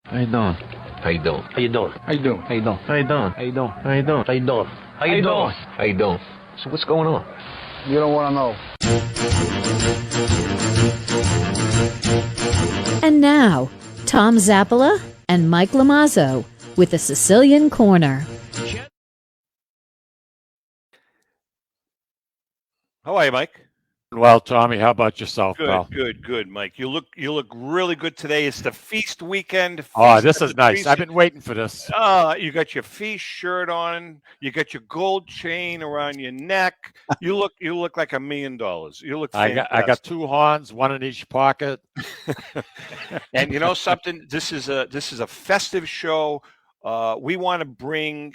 How you doing? How you doing? How you doing? How you doing? How you doing? How you doing? How you doing? How you doing? How you doing? How you doing? How you doing? So what's going on? You don't want to know. And now, Tom Zappola and Mike Lamazzo with the Sicilian Corner. How are you, Mike? Well, Tommy, how about yourself, pal? Good, Mike. You look really good today. It's the feast weekend. Oh, Feast this of is the nice. feast. I've been waiting for this. You got your feast shirt on. You got your gold chain around your neck. You look like $1 million. You look fantastic. I got two horns, one in each pocket. And you know something? This is a festive show. We want to bring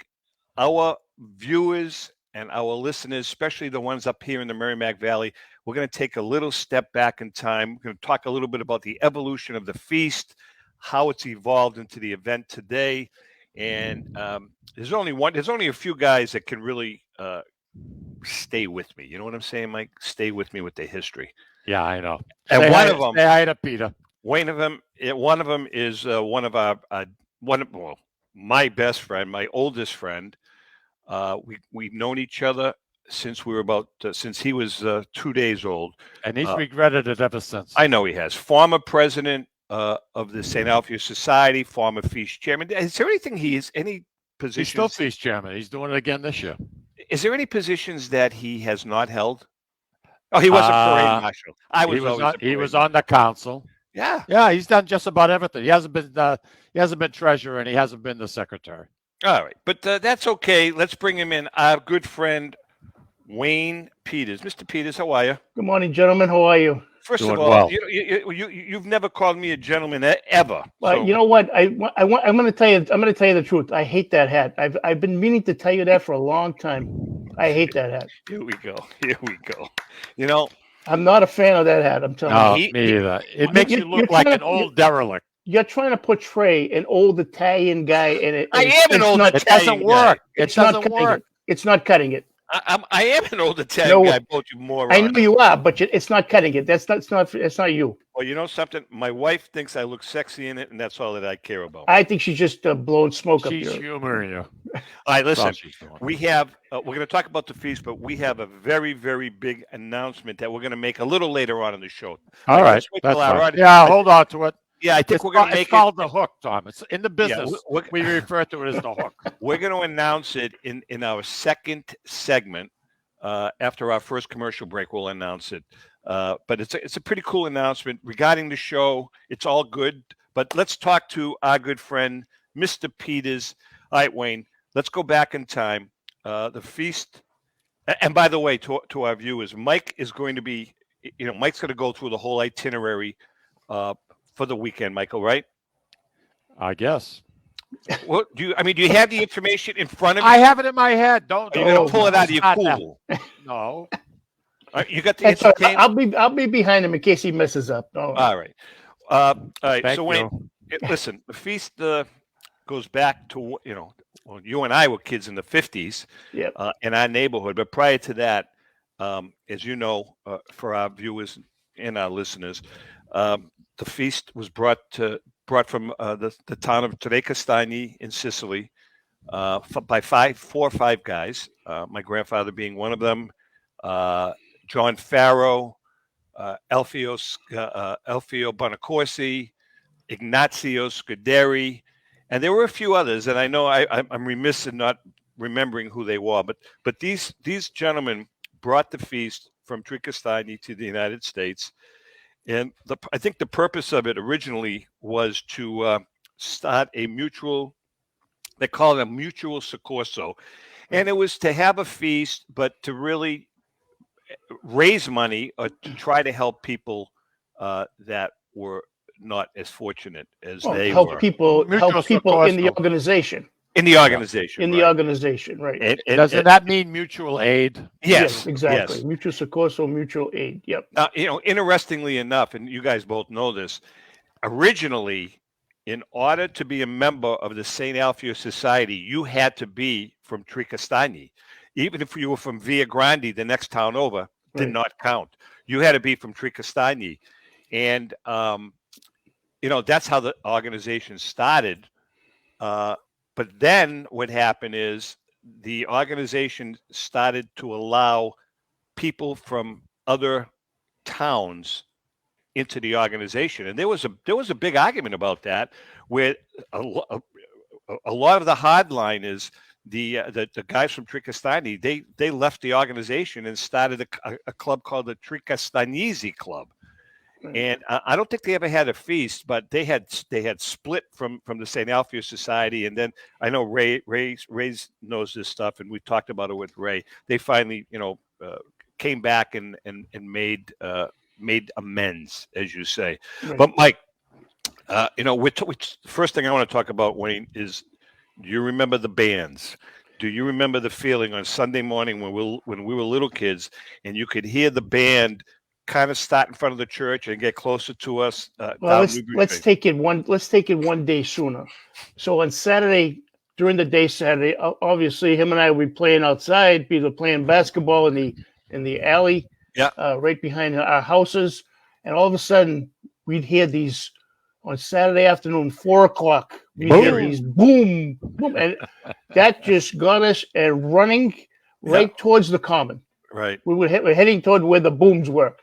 our viewers and our listeners, especially the ones up here in the Merrimack Valley, we're going to take a little step back in time. We're going to talk a little bit about the evolution of the feast, how it's evolved into the event today. And there's only a few guys that can really stay with me. You know what I'm saying, Mike? Stay with me with the history. Yeah, I know. And Say one hi- of them, say hi to Peter. one of them is my best friend, my oldest friend. We've known each other since we were since he was 2 days old. And he's regretted it ever since. I know he has. Former president of the St. Alpheus Society, former feast chairman. Is there anything any positions? He's still feast chairman. He's doing it again this year. Is there any positions that he has not held? Oh, he was a parade marshal. He was on the council. Yeah. Yeah, he's done just about everything. He hasn't been treasurer, and he hasn't been the secretary. All right, but that's okay. Let's bring him in. Our good friend Wayne Peters. Mr. Peters, how are you? Good morning, gentlemen. How are you? First Doing of all, well. you've never called me a gentleman ever. Well, So- you know what? I'm going to tell you. I'm going to tell you the truth. I hate that hat. I've been meaning to tell you that for a long time. I hate that hat. Here we go. You know, I'm not a fan of that hat. I'm telling No, you. me either. It makes you you're look like trying an to- old derelict. You're trying to portray an old Italian guy, and it. I am an old not, It Italian doesn't work. It It's not doesn't cutting work. it. It's not cutting it. I am an old Italian No, guy, both you moron. I know you are, but it's not cutting it. That's not. It's not you. Well, you know something? My wife thinks I look sexy in it, and that's all that I care about. I think she's just blowing smoke up She's here. humoring you. All right, That's all listen. she's doing. We have we're going to talk about the feast, but we have a very, very big announcement that we're going to make a little later on in the show. All right. Let's wait That's till our fine. audience- Yeah, hold on to it. Yeah, I think It's, we're going to it's make called the hook, Tom. It's in the Yeah, business. we're- We refer to it as the hook. We're going to announce it in our second segment. After our first commercial break, we'll announce it. But it's a pretty cool announcement regarding the show. It's all good. But let's talk to our good friend, Mr. Peters. All right, Wayne, let's go back in time. The feast. And by the way, to our viewers, Mike is going to be, Mike's going to go through the whole itinerary for the weekend, Michael, right? I guess. Well, do you have the information in front of you? I have it in my head. Don't. You're going to pull it out of your Not that. pool. No. All right, you got the That's all right. entertainment? I'll be behind him in case he messes up. No. All right. All right. Thank so, you. Wayne, listen, the feast goes back to, you and I were kids in the 50s Yep. in our neighborhood. But prior to that, as you know, for our viewers and our listeners, the feast was brought from the town of Trecastagni in Sicily by 4 or 5 guys, my grandfather being one of them, John Farrow, Elfio Bonacorsi, Ignazio Scuderi, and there were a few others, and I know I'm remiss in not remembering who they were, but these gentlemen brought the feast from Trecastagni to the United States, and I think the purpose of it originally was to start a mutual. They call it a mutual soccorso, and it was to have a feast, but to really raise money or to try to help people that were not as fortunate as they help were people Mutual in the Soccorso. organization. in the organization. In the right. organization, right? Doesn't that mean mutual aid? Yes, exactly. yes. Mutual soccorso, mutual aid. Yep. Interestingly enough, and you guys both know this, originally, in order to be a member of the St. Alpheus Society, you had to be from Trecastagni. Even if you were from Via Grande, the next town over, did Right. not count. You had to be from Trecastagni. And that's how the organization started. But then what happened is the organization started to allow people from other towns into the organization, and there was a big argument about that, where a lot of the hardliners, the guys from Tricastani, they left the organization and started a club called the Tricastanese Club. And I don't think they ever had a feast, but they had split from the St. Alpheus Society. And then I know Ray knows this stuff, and we talked about it with Ray. They finally, came back and made amends, as you say. Right. But Mike, first thing I want to talk about, Wayne, is, do you remember the bands? Do you remember the feeling on Sunday morning when we were little kids, and you could hear the band kind of start in front of the church and get closer to us? Well, let's take it one day sooner. So on Saturday, during the day Saturday, obviously him and I would be playing outside, either playing basketball in the alley, right behind our houses, and all of a sudden we'd hear these on Saturday afternoon, 4:00. We'd hear these boom, boom, and that just got us and running right towards the common. Right. We're heading toward where the booms were,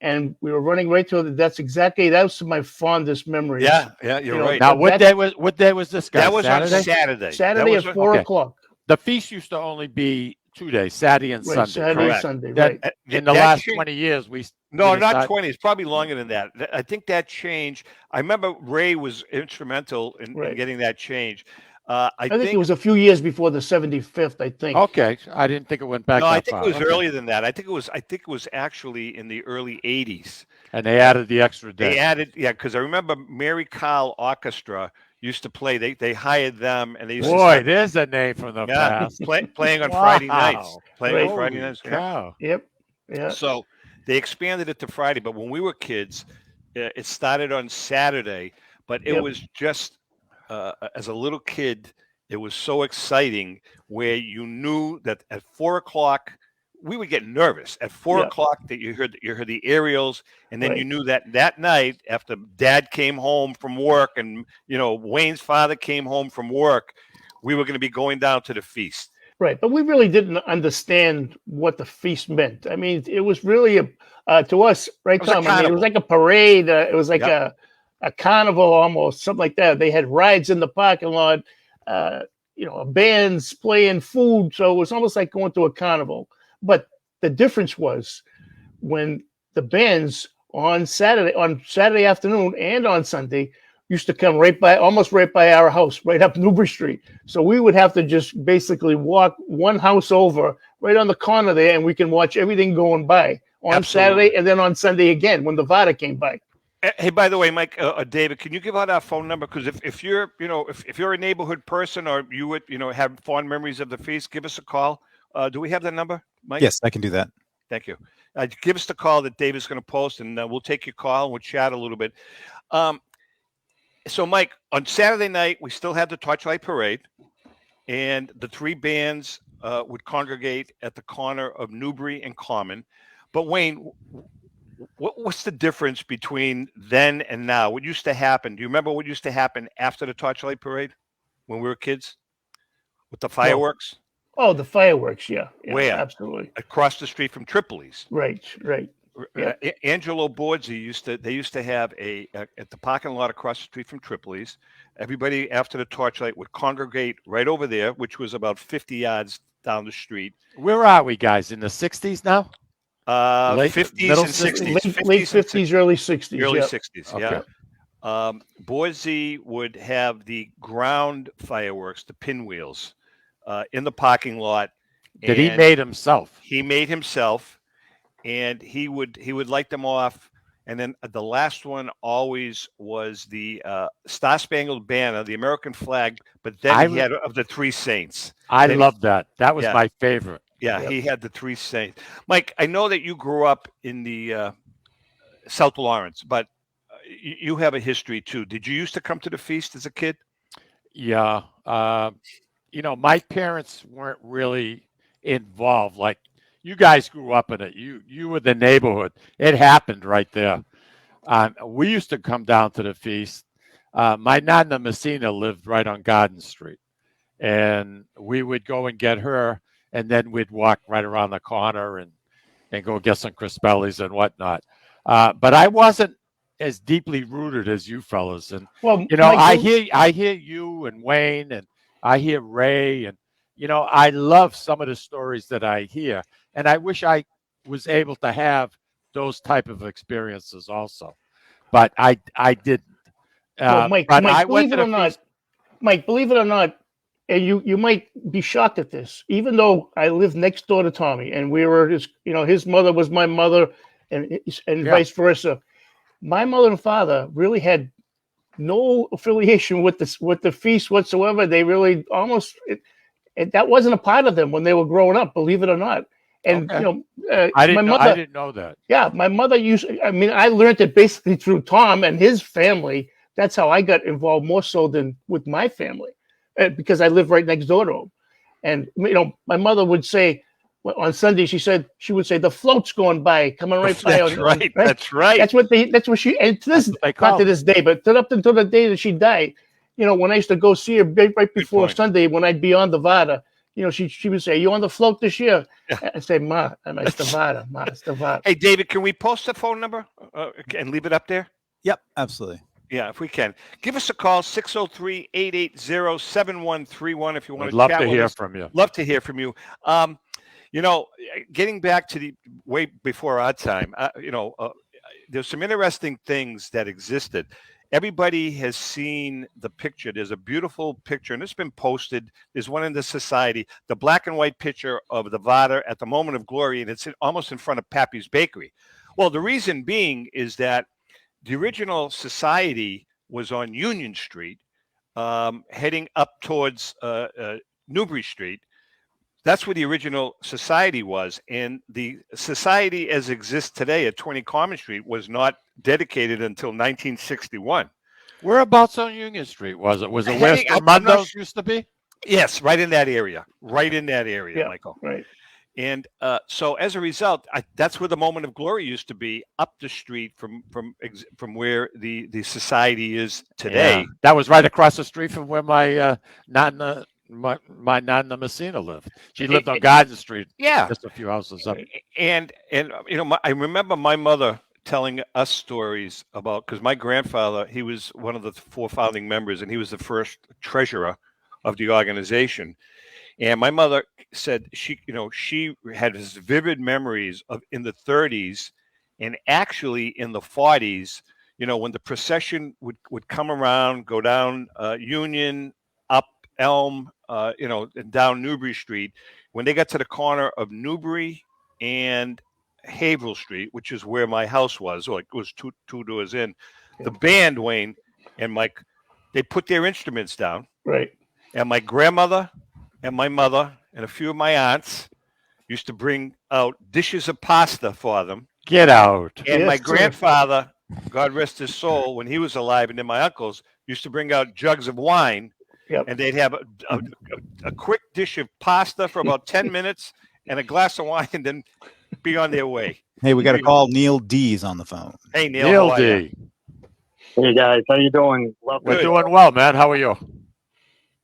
and we were running right toward. That was my fondest memory. Yeah, you're right. Now, what day was this, guy? That was Saturday? on Saturday. Saturday at 4:00. The feast used to only be 2 days, Saturday and Right, Sunday. Saturday, correct. Sunday, That- right. In the last 20 years, No, we not decided- 20. It's probably longer than that. I think that changed. I remember Ray was instrumental in Right. getting that change. I think it was a few years before the 75th. I think. Okay, I didn't think it went back No, that I think far. it was Okay. earlier than that. I think it was actually in the early 80s. And they added the extra day. They added, because I remember Mary Kyle Orchestra used to play. They hired them, and they used Boy, to there's a name from the past. playing on Wow. Friday nights. Playing Right. on Friday Holy nights. Yeah. cow. Yep. Yeah. So they expanded it to Friday, but when we were kids, it started on Saturday. But it Yep. was just as a little kid, it was so exciting, where you knew that at 4:00 we would get nervous at 4:00 that you heard the aerials, and then Right. you knew that night, after Dad came home from work and Wayne's father came home from work, we were going to be going down to the feast. Right, but we really didn't understand what the feast meant. I mean, it was really to us, right, It was a Tom? I mean, it carnival. was like a parade. It was like a carnival almost, something like that. They had rides in the parking lot, bands playing food. So it was almost like going to a carnival. But the difference was when the bands on Saturday afternoon and on Sunday used to come almost right by our house, right up Newbury Street. So we would have to just basically walk one house over, right on the corner there, and we can watch everything going by on Absolutely. Saturday and then on Sunday again when the Vada came by. Hey, by the way, Mike, David, can you give out our phone number? Because if you're, if you're a neighborhood person, or you would, have fond memories of the feast, give us a call. Do we have that number, Mike? Yes, I can do that. Thank you. Give us the call that David's going to post, and we'll take your call and we'll chat a little bit. So, Mike, on Saturday night, we still had the Torchlight Parade, and the three bands would congregate at the corner of Newbury and Common. But, Wayne, what's the difference between then and now? What used to happen? Do you remember what used to happen after the Torchlight Parade when we were kids with the fireworks? Oh, the fireworks, yeah. Where? Absolutely. Across the street from Tripoli's. Right. Yeah. Angelo Borzi used to have at the parking lot across the street from Tripoli's. Everybody after the Torchlight would congregate right over there, which was about 50 yards down the street. Where are we, guys? In the 60s now? Late- 50s middle and 60s? 60s. Late 50s, early 60s. Early yeah. 60s, Okay. yeah. Borzi would have the ground fireworks, the pinwheels, in the parking lot. That he and made himself. He made himself, and he would light them off. And then the last one always was the Star Spangled Banner, the American flag. But then he had of the three saints. I Then- love that. That was Yeah. my favorite. Yeah, Yep. he had the three saints. Mike, I know that you grew up in the South Lawrence, but you have a history too. Did you used to come to the feast as a kid? Yeah. My parents weren't really involved. Like, you guys grew up in it. You were the neighborhood. It happened right there. We used to come down to the feast. My Nana Messina lived right on Garden Street, and we would go and get her, and then we'd walk right around the corner and go get some Crispellis and whatnot. But I wasn't as deeply rooted as you fellas. And Well, you know, Mike, I hear you and Wayne, and I hear Ray, and you know, I love some of the stories that I hear, and I wish I was able to have those type of experiences also, but I didn't. well, Mike, But Mike, I went believe to it or the not, feast. Mike, believe it or not, and you might be shocked at this, even though I lived next door to Tommy, and we were his mother was my mother, and Yeah. vice versa. My mother and father really had no affiliation with the feast whatsoever. They really that wasn't a part of them when they were growing up, believe it or not. And Okay. my I mother, didn't know that. yeah, my mother I learned it basically through Tom and his family. That's how I got involved more so than with my family, because I live right next door to him. And my mother would say on Sunday, she would say the float's going by, coming right by. That's right. That's right. That's what she, and to this, That's what they not call to it. this day, but up until the day that she died, when I used to go see her right before point. Sunday, when I'd be on the Vada, she would say, "You on the float this year?" I say, "Ma, it's the Vada, Ma, it's the Vada." Hey, David, can we post the phone number and leave it up there? Yep, absolutely. Yeah, if we can. Give us a call, 603-880-7131 if you want I'd to love chat to with hear us. from you. Love to hear from you. Getting back to the way before our time, there's some interesting things that existed. Everybody has seen the picture. There's a beautiful picture, and it's been posted. There's one in the society, the black and white picture of the Vada at the moment of glory, and it's almost in front of Pappy's Bakery. Well, the reason being is that the original society was on Union Street, heading up towards Newbury Street. That's where the original society was. And the society as exists today at 20 Common Street was not dedicated until 1961. Whereabouts on Union Street was it? Was it where Heading- I'm not Stormundo's used to be? Yes, right in that area. Right in that area, Yeah. Michael. Right. And so as a result, that's where the moment of glory used to be, up the street from where the society is today. Yeah. That was right across the street from where my Nana Messina lived. She lived on Garden Street, Yeah. just a few houses up. And I remember my mother telling us stories about, because my grandfather, he was one of the 4 founding members, and he was the first treasurer of the organization. And my mother said she had this vivid memories of in the 30s and actually in the 40s, when the procession would come around, go down Union, up Elm, and down Newbury Street. When they got to the corner of Newbury and Haverhill Street, which is where my house was, or it was two doors in, the band, Wayne and Mike, they put their instruments down. Right. And my grandmother and my mother and a few of my aunts used to bring out dishes of pasta for them. Get out. And Yes, my sir. grandfather, God rest his soul, when he was alive, and then my uncles used to bring out jugs of wine. Yep. And they'd have a quick dish of pasta for about 10 minutes and a glass of wine, and then be on their way. Hey, we got to call Neil D's on the phone. Hey, Neil. Neil how are ya? D. Hey guys, how you doing? We're Good. doing well, man. How are you?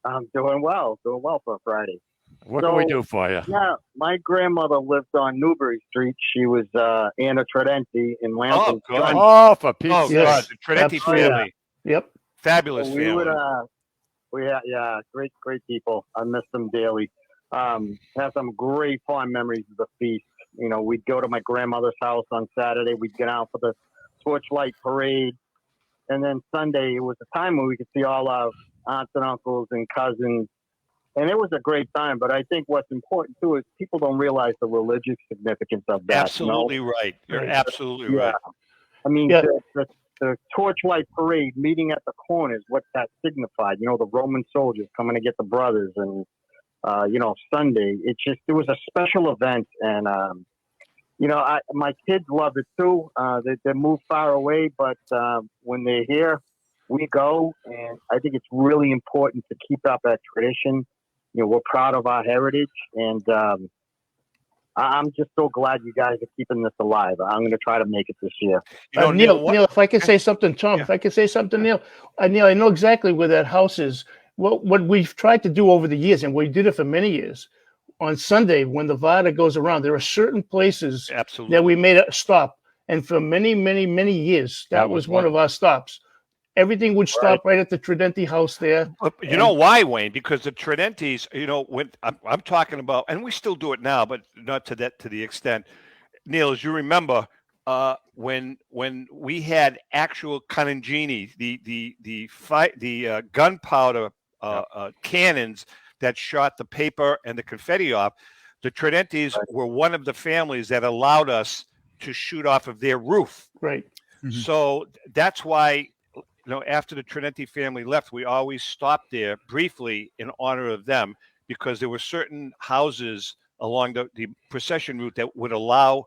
I'm doing well for a Friday. What can we do for you? Yeah, my grandmother lived on Newbury Street. She was Anna Tredenti in Lansing. Oh, God. Oh, for Pete's Oh, sake. Yes. God. The Trinity Absolutely. family. Yep. Fabulous we family. would, great people. I miss them daily. Have some great fond memories of the feast. We'd go to my grandmother's house on Saturday. We'd get out for the torchlight parade. And then Sunday, it was a time when we could see all our aunts and uncles and cousins. And it was a great time. But I think what's important, too, is people don't realize the religious significance of that. Absolutely right. You're Right. absolutely Yeah. right. I mean, Yeah. the torchlight parade meeting at the corners, what that signified, the Roman soldiers coming to get the brothers, and, Sunday, it was a special event. And, my kids love it too. They move far away, but when they're here, we go. And I think it's really important to keep up that tradition. We're proud of our heritage. And, I'm just so glad you guys are keeping this alive. I'm going to try to make it this year. You know, Neil, what- Neil, if I could say something, Tom, Yeah. if I could say something, Neil, Neil, I know exactly where that house is. What we've tried to do over the years, and we did it for many years, on Sunday when the VADA goes around, there are certain places absolutely. that we made a stop, and for many, many, many years, that was one of our stops. Everything would stop right at the Tridenti house there. But you know why, Wayne? Because the Tridentis, you know, when I'm talking about, and we still do it now, but not to the extent. Neil, as you remember, when we had actual canongini, the gunpowder cannons that shot the paper and the confetti off, the Tridentis were one of the families that allowed us to shoot off of their roof. Right. Mhm. So that's why, you know, after the Trinenti family left, we always stopped there briefly in honor of them, because there were certain houses along the procession route that would allow,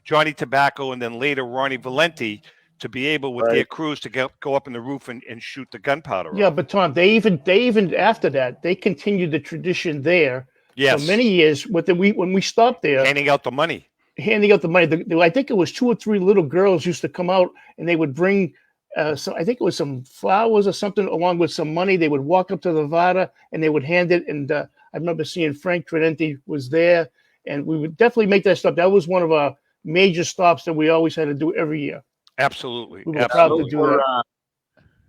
Johnny Tobacco and then later Ronnie Valenti to be able with their crews to go up in the roof and shoot the gunpowder Yeah, off. but Tom, they even after that, they continued the tradition there Yes, for many years. When we stopped there, handing out the money. handing out the money. I think it was 2 or 3 little girls used to come out and they would bring I think it was some flowers or something along with some money. They would walk up to the VADA and they would hand it. And I remember seeing Frank Tridenti was there, and we would definitely make that stop. That was one of our major stops that we always had to do every year. Absolutely, We were proud to absolutely. do that.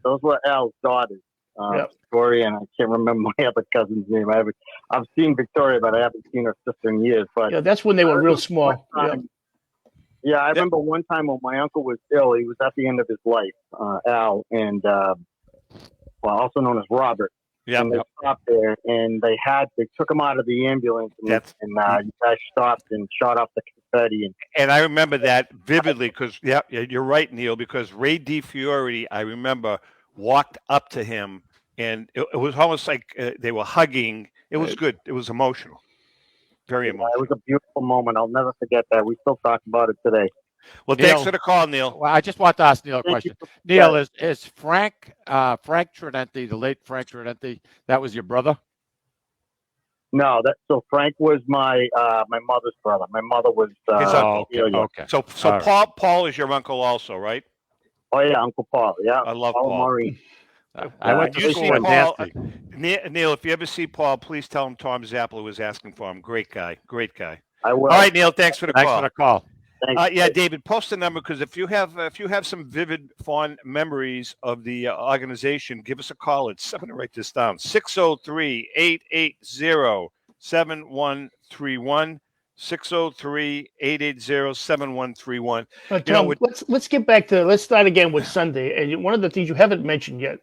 Those were Al's daughters, Yep. Victoria, and I can't remember my other cousin's name. I've seen Victoria, but I haven't seen her sister in years. But Yeah, that's when they were real small. one Yeah. time- Yeah, I remember one time when my uncle was ill. He was at the end of his life, Al, and also known as Robert. Yeah, And they stopped there, and they took him out of the ambulance, and, That's- you guys stopped and shot off the confetti. and I remember that vividly because you're right, Neil. Because Ray DiFiore, I remember, walked up to him, and it was almost like they were hugging. It was good. It was emotional, very It emotional. was a beautiful moment. I'll never forget that. We still talk about it today. Well, Neil. thanks for the call, Neil. Well, I just want to ask Neil a Thank you. question. Neil, is Frank Tridenti, the late Frank Tridenti, that was your brother? No, so Frank was my mother's brother. My mother was His uncle. okay, Celia. okay. So All right. Paul is your uncle also, right? Oh yeah, Uncle Paul. Yeah, I love Paul Paul. Maureen. I went to You school see with Paul- Nancy. Neil, if you ever see Paul, please tell him Tom Zappala was asking for him. Great guy. Great guy. I will. All right, Neil. Thanks for the Thanks call. for the call. Thanks. Yeah, David, post the number because if you have some vivid, fond memories of the organization, give us a call. I'm going to write this down: 603-880-7131. 603-880-7131. But You know, Tom, let's get back to let's start again with Sunday. And one of the things you haven't mentioned yet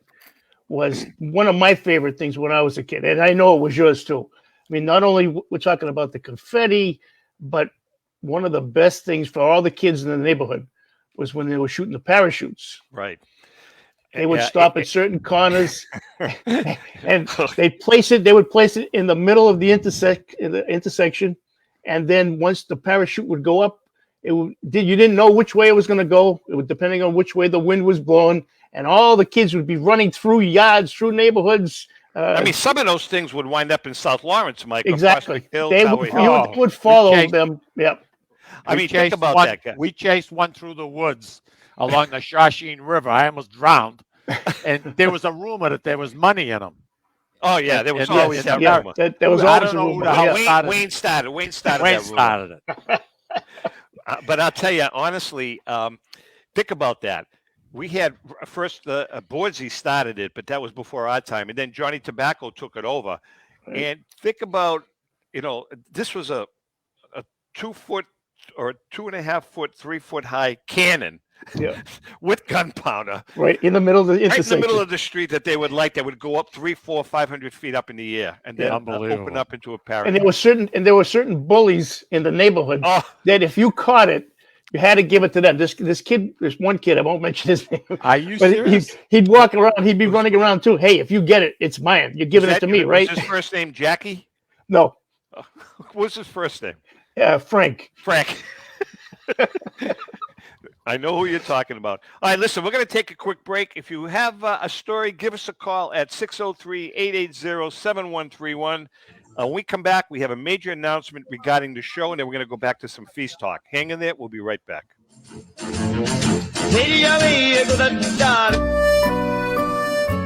was one of my favorite things when I was a kid, and I know it was yours too. I mean, not only we're talking about the confetti, but one of the best things for all the kids in the neighborhood was when they were shooting the parachutes. Right. They would Yeah, stop at certain corners, and they would place it in the middle of the intersection, and then once the parachute would go up, you didn't know which way it was going to go. It was depending on which way the wind was blowing, and all the kids would be running through yards, through neighborhoods. I mean, some of those things would wind up in South Lawrence, Mike. across Exactly. the hill, They Tower would, Hill. you would follow chased- them. Yeah. I We mean, think chased about one- that guy. We chased one through the woods along the Shawsheen River. I almost drowned. And there was a rumor that there was money in them. Oh yeah, there was And- always that Yeah, rumor. that was I always don't a know who rumor. the hell Yeah. started it. Wayne started Wayne that rumor. started it. But I'll tell you honestly, think about that. We had first Bordsey started it, but that was before our time, and then Johnny Tobacco took it over. Right. And think about, this was a 2 foot or 2.5 foot, 3 foot high cannon Yeah. with gunpowder Right in the middle of the right in the intersection. middle of the street that they would go up 300, 400, 500 feet up in the air and then open Unbelievable. up into a and parachute. there were certain bullies in the neighborhood Oh, that if you caught it, you had to give it to them. This one kid, I won't mention his name, Are you but serious? he'd walk around, he'd be running around too. Hey, if you get it, it's mine. You're giving it to me, right? Was his first name Jackie? No, What's his first name? Frank. Frank. I know who you're talking about. All right, listen, we're going to take a quick break. If you have a story, give us a call at 603-880-7131. When we come back, we have a major announcement regarding the show, and then we're going to go back to some feast talk. Hang in there. We'll be right back.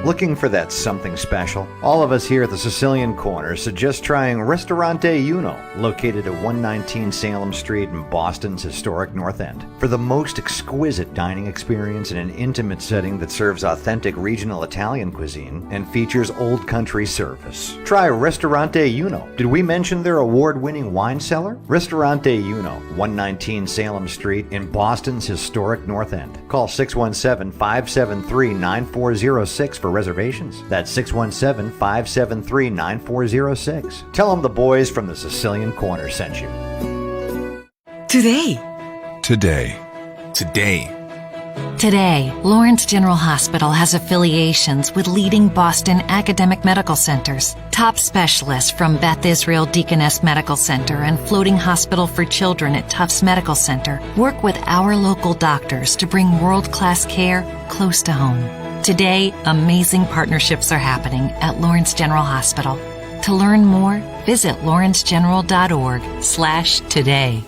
Looking for that something special? All of us here at the Sicilian Corner suggest trying Ristorante Uno, located at 119 Salem Street in Boston's historic North End. For the most exquisite dining experience in an intimate setting that serves authentic regional Italian cuisine and features old country service. Try Ristorante Uno. Did we mention their award-winning wine cellar? Ristorante Uno, 119 Salem Street in Boston's historic North End. Call 617-573-9406 for reservations. That's 617-573-9406. Tell them the boys from the Sicilian Corner sent you. Today, Lawrence General Hospital has affiliations with leading Boston academic medical centers. Top specialists from Beth Israel Deaconess Medical Center and Floating Hospital for Children at Tufts Medical Center work with our local doctors to bring world-class care close to home. Today, amazing partnerships are happening at Lawrence General Hospital. To learn more, visit lawrencegeneral.org/today.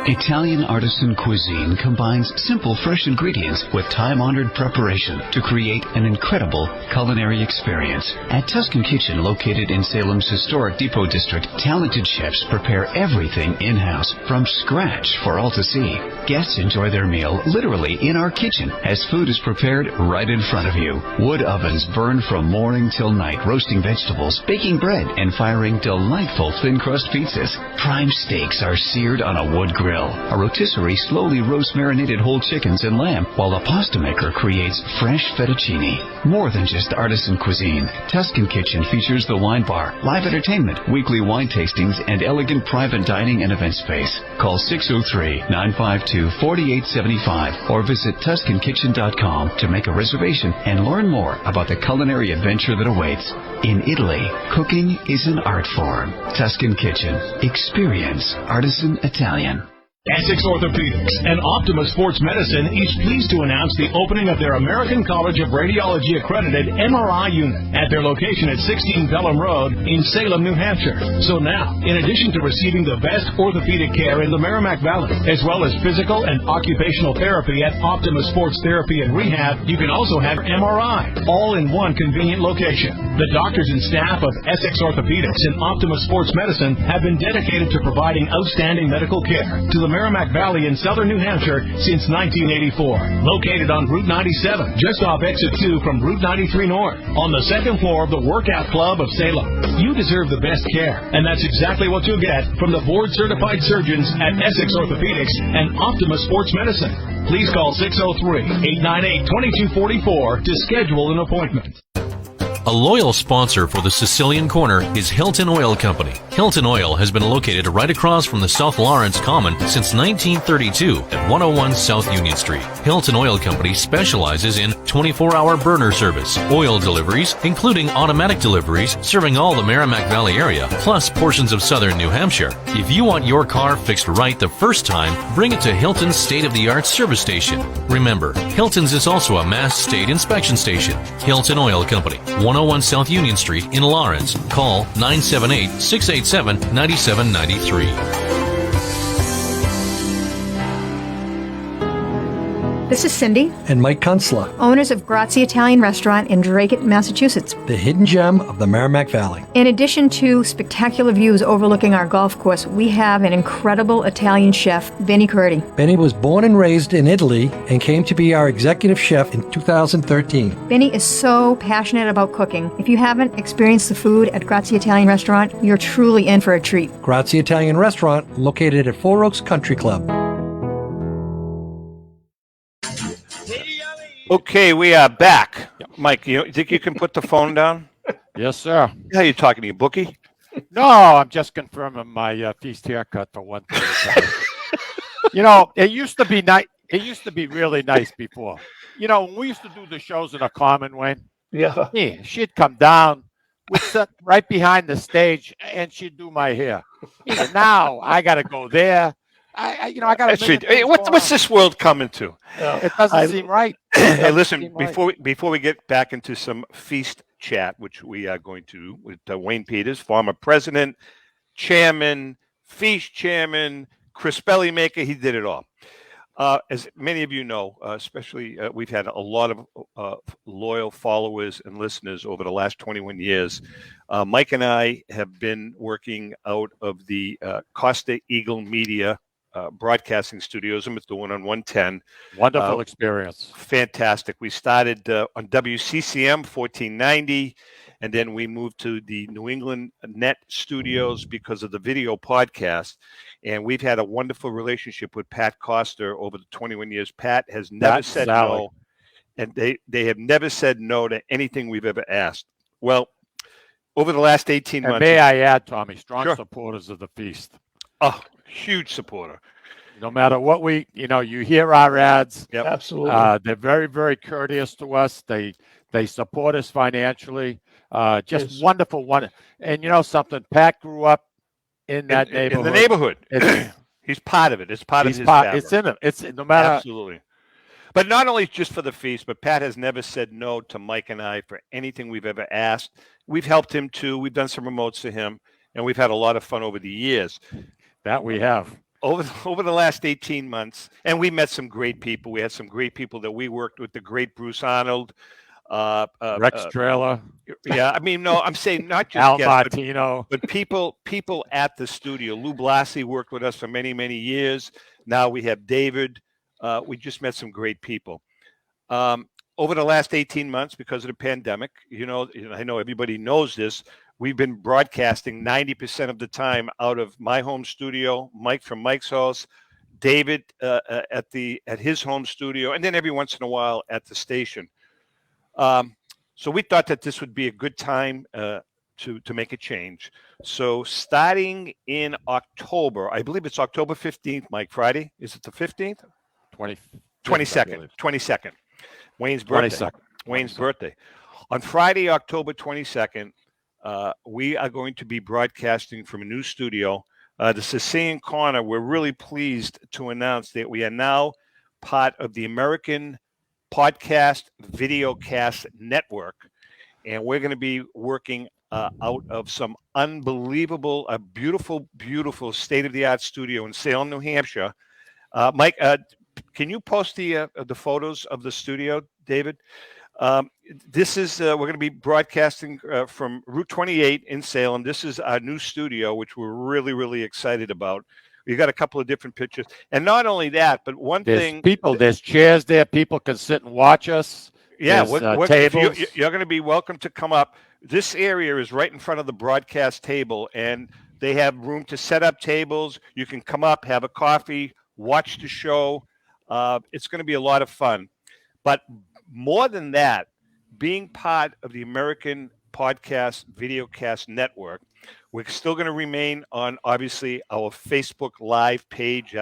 Italian artisan cuisine combines simple, fresh ingredients with time-honored preparation to create an incredible culinary experience. At Tuscan Kitchen, located in Salem's historic Depot District, talented chefs prepare everything in-house from scratch for all to see. Guests enjoy their meal literally in our kitchen as food is prepared right in front of you. Wood ovens burn from morning till night, roasting vegetables, baking bread, and firing delightful thin-crust pizzas. Prime steaks are seared on a wood grill. A rotisserie slowly roasts marinated whole chickens and lamb, while a pasta maker creates fresh fettuccine. More than just artisan cuisine, Tuscan Kitchen features the wine bar, live entertainment, weekly wine tastings, and elegant private dining and event space. Call 603-952-4875 or visit TuscanKitchen.com to make a reservation and learn more about the culinary adventure that awaits. In Italy, cooking is an art form. Tuscan Kitchen. Experience artisan Italian. Essex Orthopedics and Optima Sports Medicine each pleased to announce the opening of their American College of Radiology accredited MRI unit at their location at 16 Pelham Road in Salem, New Hampshire. So now, in addition to receiving the best orthopedic care in the Merrimack Valley, as well as physical and occupational therapy at Optima Sports Therapy and Rehab, you can also have MRI, all in one convenient location. The doctors and staff of Essex Orthopedics and Optima Sports Medicine have been dedicated to providing outstanding medical care to the Merrimack Valley in southern New Hampshire since 1984. Located on Route 97, just off Exit 2 from Route 93 North, on the second floor of the Workout Club of Salem. You deserve the best care, and that's exactly what you'll get from the board-certified surgeons at Essex Orthopedics and Optima Sports Medicine. Please call 603-898-2244 to schedule an appointment. A loyal sponsor for the Sicilian Corner is Hilton Oil Company. Hilton Oil has been located right across from the South Lawrence Common since 1932 at 101 South Union Street. Hilton Oil Company specializes in 24-hour burner service, oil deliveries, including automatic deliveries, serving all the Merrimack Valley area, plus portions of southern New Hampshire. If you want your car fixed right the first time, bring it to Hilton's state-of-the-art service station. Remember, Hilton's is also a Mass State inspection station. Hilton Oil Company, 101 South Union Street in Lawrence. Call 978-687-9793. This is Cindy and Mike Kunstler, owners of Grazie Italian Restaurant in Dracut, Massachusetts, the hidden gem of the Merrimack Valley. In addition to spectacular views overlooking our golf course, we have an incredible Italian chef, Benny Curti. Benny was born and raised in Italy and came to be our executive chef in 2013. Benny is so passionate about cooking. If you haven't experienced the food at Grazie Italian Restaurant, you're truly in for a treat. Grazie Italian Restaurant, located at Four Oaks Country Club. Okay, we are back. Mike, you think you can put the phone down? Yes, sir. How are you talking to you, bookie? No, I'm just confirming my feast haircut for 1:30. You know, it used to be nice. It used to be really nice before. You know, when we used to do the shows in a common way. Yeah. She'd come down, we'd sit right behind the stage, and she'd do my hair. Now I got to go there. I got to. Hey, what's this world coming to? It doesn't seem right. Hey, listen, before we get back into some feast chat, which we are going to do with Wayne Peters, former president, chairman, feast chairman, Chris Bellymaker. He did it all. As many of you know, especially we've had a lot of loyal followers and listeners over the last 21 years. Mike and I have been working out of the Costa Eagle Media broadcasting studios in Methuen on 110. Wonderful experience. Fantastic. We started on WCCM 1490, and then we moved to the New England Net Studios because of the video podcast. And we've had a wonderful relationship with Pat Costa over the 21 years. Pat has never said no, and they have never said no to anything we've ever asked. Well, over the last 18 months. May I add, Tommy, strong supporters of the feast. Oh, huge supporter. No matter what you hear our ads. Yep. Absolutely. They're very, very courteous to us. They support us financially. Just wonderful one. And you know something, Pat grew up in that neighborhood. In the neighborhood. He's part of it. It's part of his fabric. It's in him. It's no matter. Absolutely. But not only just for the feast, but Pat has never said no to Mike and I for anything we've ever asked. We've helped him too. We've done some remotes for him, and we've had a lot of fun over the years. That we have. Over the last 18 months, and we met some great people. We had some great people that we worked with, the great Bruce Arnold. Rex Trailer. Yeah, I mean, no, I'm saying not just Al guests, Martino. but people at the studio. Lou Blasi worked with us for many, many years. Now we have David. We just met some great people. Over the last 18 months, because of the pandemic, I know everybody knows this, we've been broadcasting 90% of the time out of my home studio, Mike from Mike's house, David at his home studio, and then every once in a while at the station. So we thought that this would be a good time to make a change. So starting in October, I believe it's October 15th, Mike, Friday. Is it the 15th? 22nd. Wayne's birthday. 22nd. Wayne's birthday. On Friday, October 22nd, we are going to be broadcasting from a new studio, the Sicilian Corner. We're really pleased to announce that we are now part of the American Podcast Videocast Network, and we're going to be working out of some unbelievable, a beautiful state-of-the-art studio in Salem, New Hampshire. Mike, can you post the photos of the studio, David? This is we're going to be broadcasting from Route 28 in Salem. This is our new studio, which we're really, really excited about. We got a couple of different pictures, and not only that, but there's chairs there. People can sit and watch us. Yeah, tables. You're going to be welcome to come up. This area is right in front of the broadcast table, and they have room to set up tables. You can come up, have a coffee, watch the show. It's going to be a lot of fun. But more than that, being part of the American Podcast Videocast Network, we're still going to remain on, obviously, our Facebook Live page.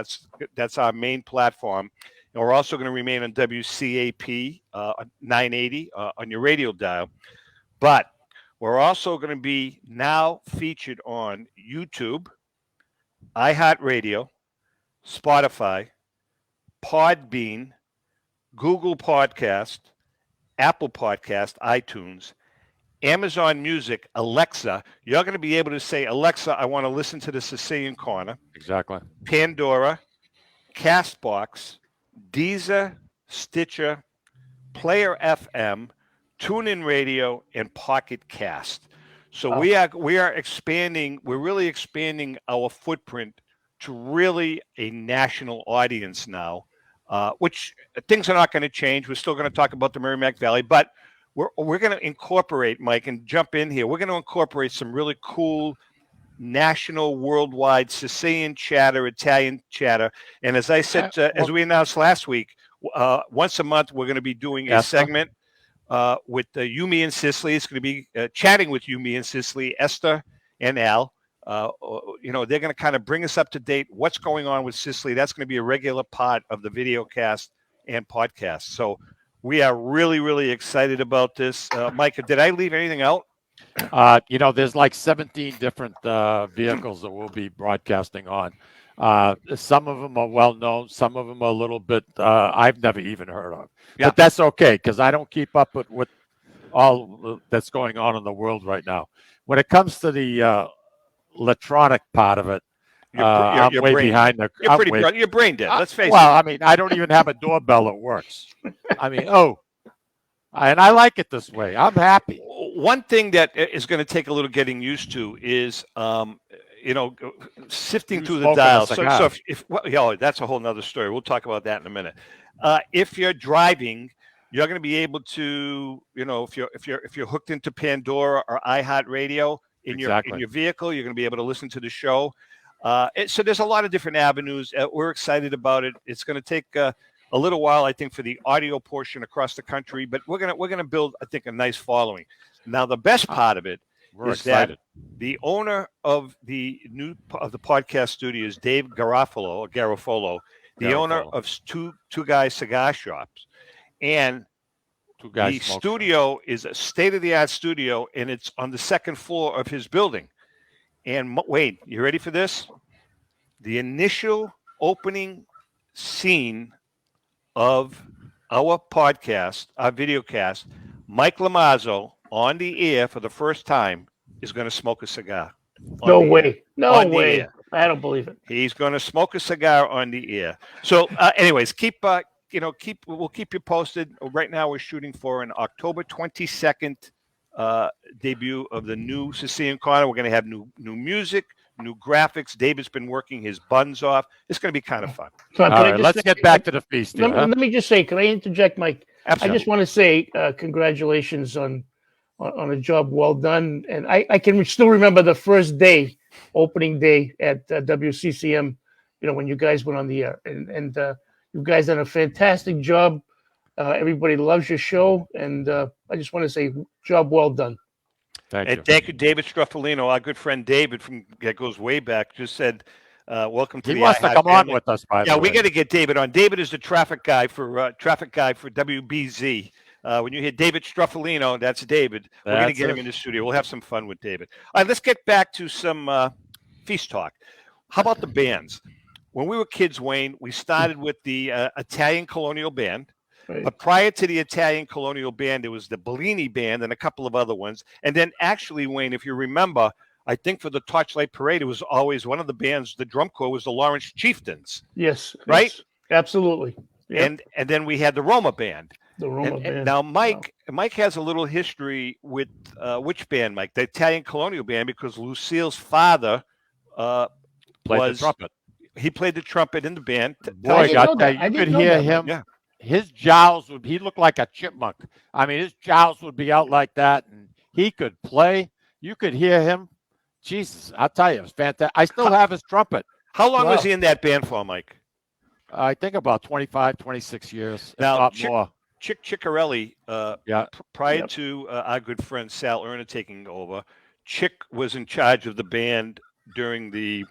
That's our main platform. And we're also going to remain on WCAP 980 on your radio dial. But we're also going to be now featured on YouTube, iHeartRadio, Spotify, Podbean, Google Podcast, Apple Podcast, iTunes, Amazon Music, Alexa. You're going to be able to say, Alexa, I want to listen to the Sicilian Corner. Exactly. Pandora, Castbox, Deezer, Stitcher, Player FM, TuneIn Radio, and Pocket Cast. So we are expanding. We're really expanding our footprint to really a national audience now, which things are not going to change. We're still going to talk about the Merrimack Valley, but we're going to incorporate, Mike, and jump in here. We're going to incorporate some really cool national, worldwide Sicilian chatter, Italian chatter. And as I said, as we announced last week, once a month, we're going to be doing a segment with Yumi in Sicily. It's going to be chatting with Yumi in Sicily, Esther and Al. They're going to kind of bring us up to date. What's going on with Sicily? That's going to be a regular part of the videocast and podcast. So we are really, really excited about this. Mike, did I leave anything out? There's like 17 different vehicles that we'll be broadcasting on. Some of them are well known. Some of them are a little bit I've never even heard of. Yeah. But that's okay because I don't keep up with all that's going on in the world right now. When it comes to the electronic part of it, I'm way brain, behind the. You're brain dead. Let's face it. Well, I mean, I don't even have a doorbell that works. I mean, and I like it this way. I'm happy. One thing that is going to take a little getting used to is, sifting through the dials. So that's a whole nother story. We'll talk about that in a minute. If you're driving, you're going to be able to, if you're hooked into Pandora or iHeartRadio in your vehicle, you're going to be able to listen to the show. So there's a lot of different avenues. We're excited about it. It's going to take a little while, I think, for the audio portion across the country, but we're gonna build, I think, a nice following. Now, the best part of it is that the owner of the podcast studio is Dave Garofalo, the owner of Two Guys Cigar Shops, and the studio is a state-of-the-art studio, and it's on the second floor of his building. And Wade, you ready for this? The initial opening scene of our podcast, our videocast, Mike Lamazzo on the air for the first time is going to smoke a cigar. No way. No way. I don't believe it. He's going to smoke a cigar on the air. So, anyways, we'll keep you posted. Right now, we're shooting for an October 22nd debut of the new Sicilian Corner. We're going to have new music, new graphics. David's been working his buns off. It's going to be kind of fun. All right, let's get back to the feast. Let me just say, can I interject, Mike? Absolutely. I just want to say congratulations on a job well done. And I can still remember the first day, opening day at WCCM, when you guys went on the air. And you guys done a fantastic job. Everybody loves your show. And I just want to say, job well done. Thank you, David Struffolino. Our good friend David that goes way back just said, welcome to he wants to come on with us, by the way. Yeah, we got to get David on. David is the traffic guy for WBZ. When you hear David Struffolino, that's David. We're going to get him in the studio. We'll have some fun with David. All right, let's get back to some feast talk. How about the bands? When we were kids, Wayne, we started with the Italian Colonial Band. Right. But prior to the Italian Colonial Band, there was the Bellini Band and a couple of other ones. And then actually, Wayne, if you remember, I think for the Torchlight Parade, it was always one of the bands, the drum corps was the Lawrence Chieftains. Yes. Right? Yes, absolutely. Yep. And then we had the Roma Band. The Roma Band. And now Mike has a little history with which band, Mike? The Italian Colonial Band, because Lucille's father played the trumpet. He played the trumpet in the band. Boy, you could hear him. Yeah. His jowls he looked like a chipmunk. I mean, his jowls would be out like that, and he could play. You could hear him. Jesus, I'll tell you, it was fantastic. I still have his trumpet. How long was he in that band for, Mike? I think about 25, 26 years. Now, not more. Chick Ciccarelli, prior to our good friend Sal Erna taking over, Chick was in charge of the band during the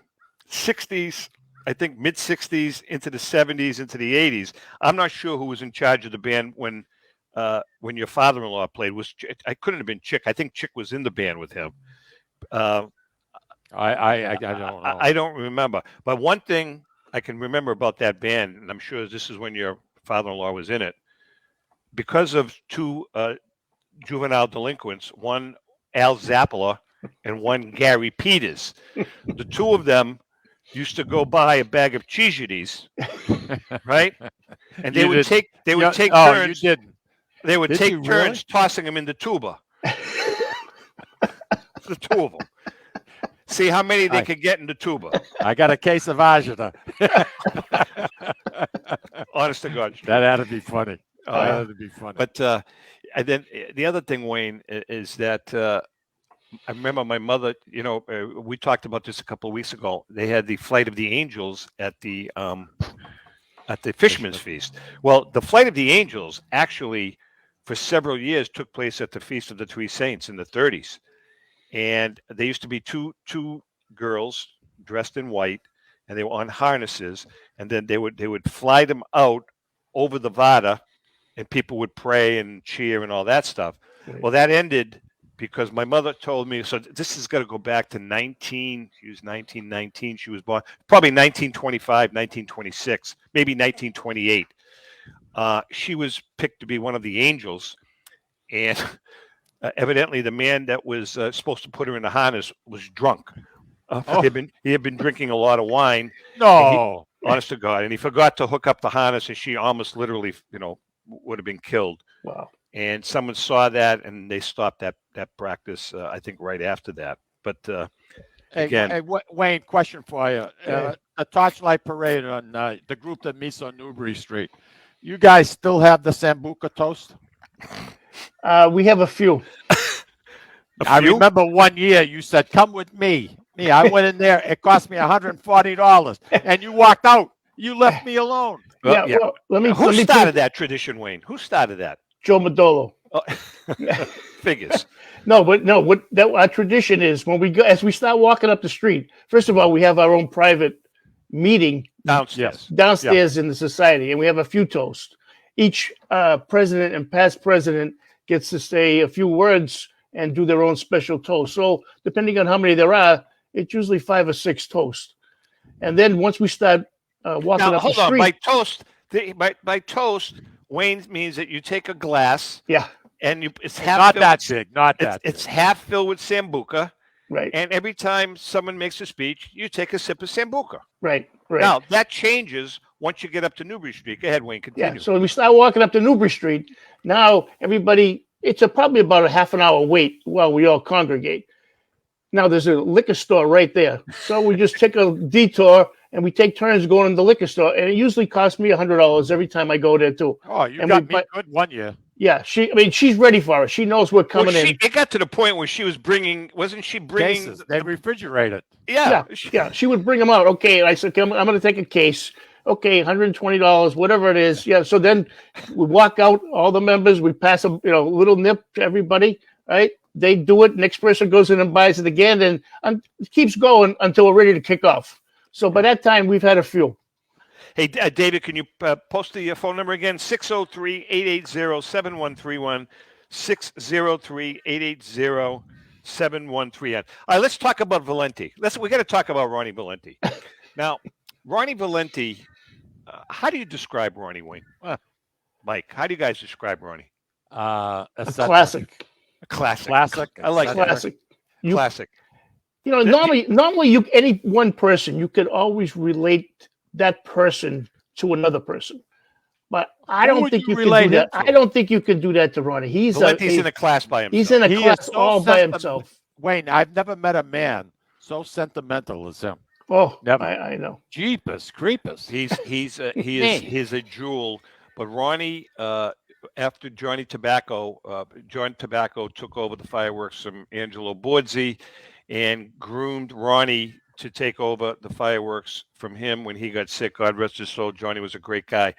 60s, I think mid-60s into the 70s, into the 80s. I'm not sure who was in charge of the band when your father-in-law played. I couldn't have been Chick. I think Chick was in the band with him. I don't know. I don't remember. But one thing I can remember about that band, and I'm sure this is when your father-in-law was in it, because of two juvenile delinquents, one Al Zappola and one Gary Peters. The two of them used to go buy a bag of Cheezities, right? And they would take turns. You didn't. They would take turns really? tossing them in the tuba. The two of them. See how many they could get in the tuba. I got a case of agita. Honest to God. That had to be funny. That had to be funny. But and then the other thing, Wayne, is that I remember my mother, we talked about this a couple of weeks ago. They had the Flight of the Angels at the Fisherman's Feast. Well, the Flight of the Angels actually, for several years, took place at the Feast of the Three Saints in the 30s. And there used to be two girls dressed in white, and they were on harnesses, and then they would fly them out over the Vada, and people would pray and cheer and all that stuff. Right. Well, that ended because my mother told me, so this is going to go back to she was 1919, she was born, probably 1925, 1926, maybe 1928. She was picked to be one of the angels, and evidently the man that was supposed to put her in the harness was drunk. He had been drinking a lot of wine. No. Honest to God. And he forgot to hook up the harness, and she almost literally, would have been killed. Wow. And someone saw that, and they stopped that practice, I think, right after that. But again. Hey, Wayne, question for you. The Torchlight Parade on the group that meets on Newbury Street. You guys still have the Sambuca toast? We have a few. I remember one year you said, "Come with me." I went in there. It cost me $140, and you walked out. You left me alone. Well, Who started that tradition, Wayne? Who started that? Joe Modolo. Oh. Figures. What our tradition is when we go, as we start walking up the street. First of all, we have our own private meeting downstairs in the society, and we have a few toasts. Each president and past president gets to say a few words and do their own special toast. So depending on how many there are, it's usually 5 or 6 toasts. And then once we start walking up the street, by toast, Wayne means that you take a glass, and it's half not filled, that big, not that. It's half filled with Sambuca, right? And every time someone makes a speech, you take a sip of Sambuca, right? Now that changes once you get up to Newbury Street. Go ahead, Wayne. Continue. Yeah. So we start walking up to Newbury Street. Now everybody, it's probably about a half an hour wait while we all congregate. Now there's a liquor store right there, so we just take a detour and we take turns going to the liquor store, and it usually costs me $100 every time I go there too. Oh, you got me good one year. Yeah, she's ready for it. She knows we're coming in. It got to the point where she was bringing, wasn't she bringing? Cases. They refrigerate it. Yeah. She would bring them out. Okay, and I said, okay, I'm going to take a case. Okay, $120, whatever it is. Yeah. So then we walk out, all the members. We pass a little nip to everybody. Right? They do it. Next person goes in and buys it again, and it keeps going until we're ready to kick off. So by that time, we've had a few. Hey, David, can you post the phone number again? 603-880-7131, 603-880-7131. All right, let's talk about Valenti. We got to talk about Ronnie Valenti. Now, Ronnie Valenti, how do you describe Ronnie, Wayne? Mike, how do you guys describe Ronnie? A classic. A classic. Classic. I like classic. Classic. Normally, any one person, you could always relate that person to another person, but I don't think you can do that. I don't think you can do that to Ronnie. He's in a class by himself. He's in a class all by himself. Wayne, I've never met a man so sentimental as him. Oh, never. I know. Jeepers creepers. He's a jewel. But Ronnie, after Johnny Tobacco took over the fireworks from Angelo Borzi and groomed Ronnie to take over the fireworks from him when he got sick. God rest his soul. Johnny was a great guy.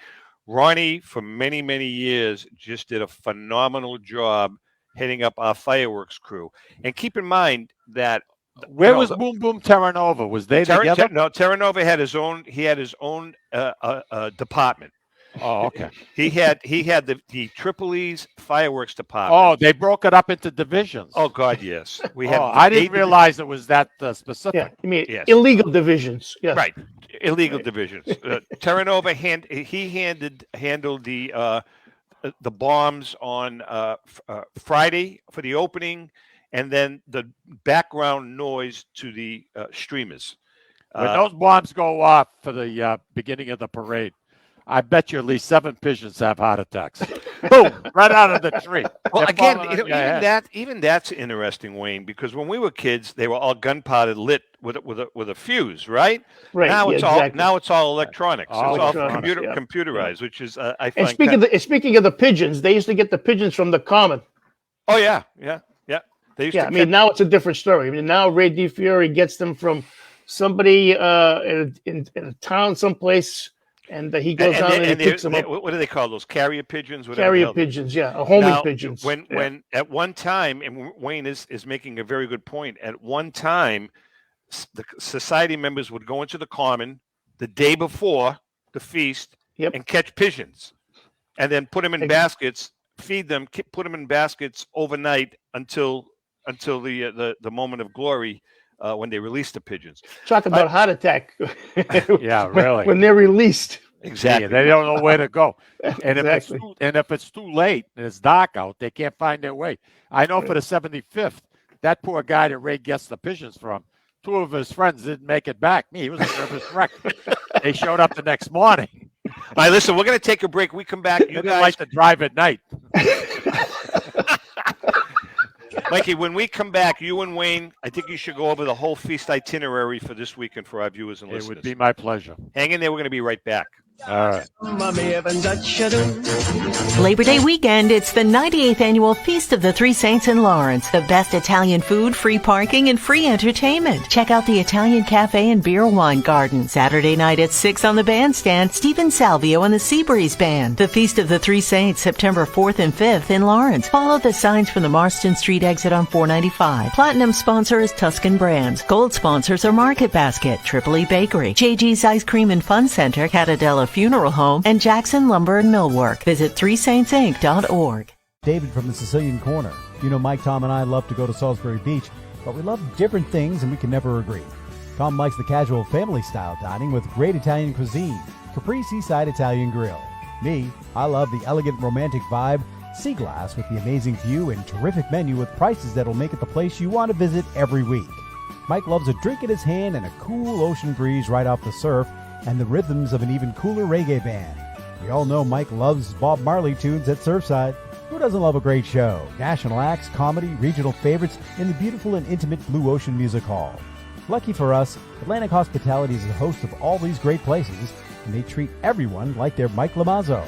Ronnie, for many, many years, just did a phenomenal job heading up our fireworks crew. And keep in mind that where was Boom Boom Terranova? Was they together? No, Terranova had his own. He had his own department. Oh, okay. He had the Tripoli's fireworks department. Oh, they broke it up into divisions. Oh God, yes. We had. I didn't realize it was that specific. Yeah, you mean illegal divisions? Yes. Right, illegal divisions. Terranova handled the bombs on Friday for the opening, and then the background noise to the streamers. When those bombs go off for the beginning of the parade, I bet you at least 7 pigeons have heart attacks. Boom! Right out of the tree. Well, again, even that's interesting, Wayne, because when we were kids, they were all gunpowder lit with a fuse, right? Right. Now it's all electronics. It's all computerized, which is I find. And speaking of the pigeons, they used to get the pigeons from the Common. Oh yeah. They used to. I mean, now it's a different story. I mean, now Ray DiFiore gets them from somebody in a town someplace. And he goes down and he picks them up. What do they call those? Carrier pigeons? Carrier pigeons, yeah. Homing pigeons. When at one time, and Wayne is making a very good point, at one time, the society members would go into the Common the day before the feast and catch pigeons. And then put them in baskets, feed them, put them in baskets overnight until the moment of glory. When they release the pigeons. Talk about heart attack. Yeah, really. When they're released. Exactly. They don't know where to go. And Exactly. if it's too late and it's dark out, they can't find their way. I know for the 75th, that poor guy that Ray gets the pigeons from, 2 of his friends didn't make it back. He was a nervous wreck. They showed up the next morning. All right, listen, we're going to take a break. We come back. You You didn't guys, like to drive at night. Mikey, when we come back, you and Wayne, I think you should go over the whole feast itinerary for this weekend for our viewers and It listeners. would be my pleasure. Hang in there. We're going to be right back. All right. Labor Day weekend, it's the 98th annual Feast of the Three Saints in Lawrence. The best Italian food, free parking, and free entertainment. Check out the Italian Cafe and Beer Wine Garden. Saturday night at 6 on the bandstand, Stephen Salvio and the Seabreeze Band. The Feast of the Three Saints, September 4th and 5th in Lawrence. Follow the signs from the Marston Street exit on 495. Platinum sponsor is Tuscan Brands. Gold sponsors are Market Basket, Tripoli Bakery, JG's Ice Cream and Fun Center, Catadella Funeral Home, and Jackson Lumber and Millwork. Visit threesaintsinc.org. David from the Sicilian Corner. You know, Mike, Tom, and I love to go to Salisbury Beach, but we love different things and we can never agree. Tom likes the casual family-style dining with great Italian cuisine, Capri Seaside Italian Grill. Me, I love the elegant romantic vibe, Sea Glass with the amazing view and terrific menu with prices that'll make it the place you want to visit every week. Mike loves a drink in his hand and a cool ocean breeze right off the surf, and the rhythms of an even cooler reggae band. We all know Mike loves Bob Marley tunes at Surfside. Who doesn't love a great show? National acts, comedy, regional favorites, and the beautiful and intimate Blue Ocean Music Hall. Lucky for us, Atlantic Hospitality is the host of all these great places, and they treat everyone like they're Mike Lamazzo.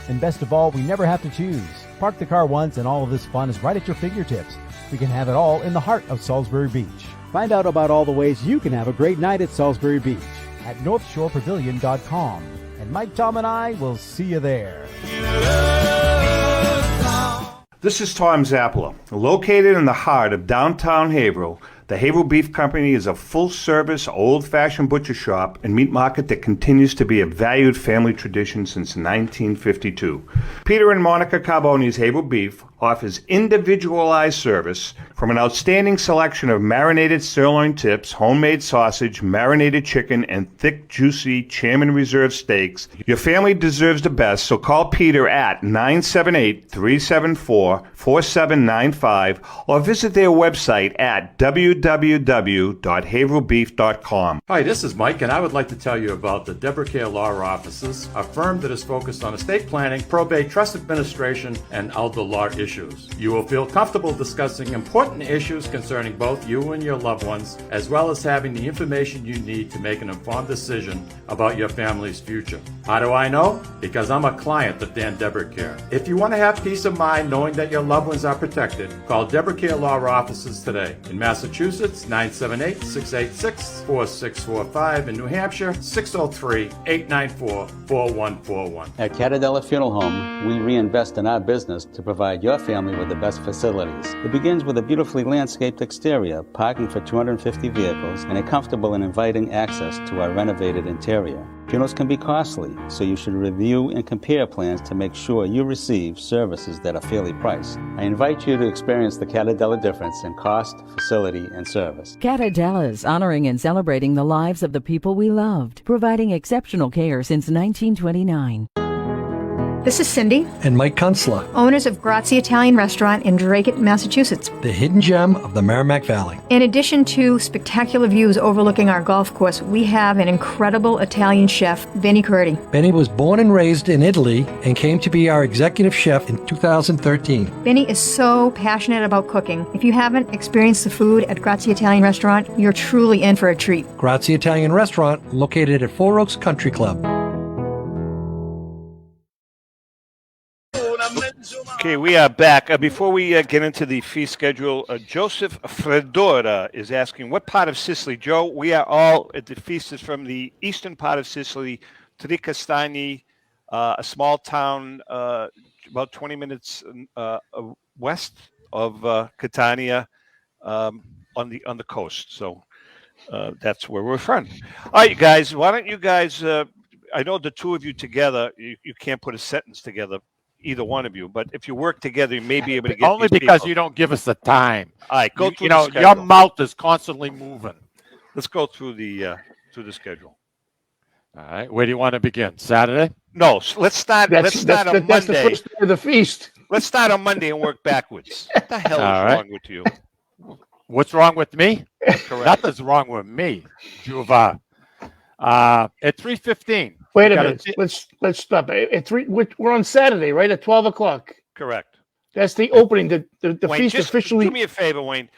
And best of all, we never have to choose. Park the car once and all of this fun is right at your fingertips. We can have it all in the heart of Salisbury Beach. Find out about all the ways you can have a great night at Salisbury Beach at NorthshorePavilion.com. And Mike, Tom, and I will see you there. This is Tom Zappala. Located in the heart of downtown Haverhill, the Haverhill Beef Company is a full-service, old-fashioned butcher shop and meat market that continues to be a valued family tradition since 1952. Peter and Monica Carboni's Haverhill Beef offers individualized service from an outstanding selection of marinated sirloin tips, homemade sausage, marinated chicken, and thick, juicy Chairman Reserve steaks. Your family deserves the best, so call Peter at 978-374-4795 or visit their website at www.haverhillbeef.com. Hi, this is Mike, and I would like to tell you about the Deborah Care Law Offices, a firm that is focused on estate planning, probate, trust administration, and elder law issues. You will feel comfortable discussing important issues concerning both you and your loved ones, as well as having the information you need to make an informed decision about your family's future. How do I know? Because I'm a client of Dan Deborah Care. If you want to have peace of mind knowing that your loved ones are protected, call Deborah Care Law Offices today. In Massachusetts, 978-686-4645. In New Hampshire, 603-894-4141. At Catadella Funeral Home, we reinvest in our business to provide your family with the best facilities. It begins with a beautifully landscaped exterior, parking for 250 vehicles, and a comfortable and inviting access to our renovated interior. Funerals can be costly, so you should review and compare plans to make sure you receive services that are fairly priced. I invite you to experience the Catadella difference in cost, facility, and service. Catadella's honoring and celebrating the lives of the people we loved, providing exceptional care since 1929. This is Cindy, And Mike Kunstler, owners of Grazie Italian Restaurant in Dracut, Massachusetts. the hidden gem of the Merrimack Valley. In addition to spectacular views overlooking our golf course, we have an incredible Italian chef, Benny Curti. Benny was born and raised in Italy and came to be our executive chef in 2013. Benny is so passionate about cooking. If you haven't experienced the food at Grazie Italian Restaurant, you're truly in for a treat. Grazie Italian Restaurant, located at Four Oaks Country Club. Okay, we are back. Before we get into the feast schedule, Joseph Fredora is asking, what part of Sicily? Joe, we are all at the feast is from the eastern part of Sicily, Tricastani, a small town about 20 minutes west of Catania on the coast. So that's where we're from. All right, guys, why don't you guys, I know the two of you together, you can't put a sentence together, either one of you, but if you work together, you may be able to get Only these because people. you don't give us the time. All right, go through you the know, schedule. your mouth is constantly moving. Let's go through the schedule. All right. Where do you want to begin? Saturday? No, let's start. Let's start on that's the Monday. first day of the feast. Let's start on Monday and work backwards. What the hell is All right. wrong with you? What's wrong with me? Correct. Nothing's wrong with me, Juva. At 3:15. Wait a minute. Let's stop. At 3, we're on Saturday, right? At 12 o'clock. Correct. That's the opening. The Wayne, feast just officially. do me a favor, Wayne.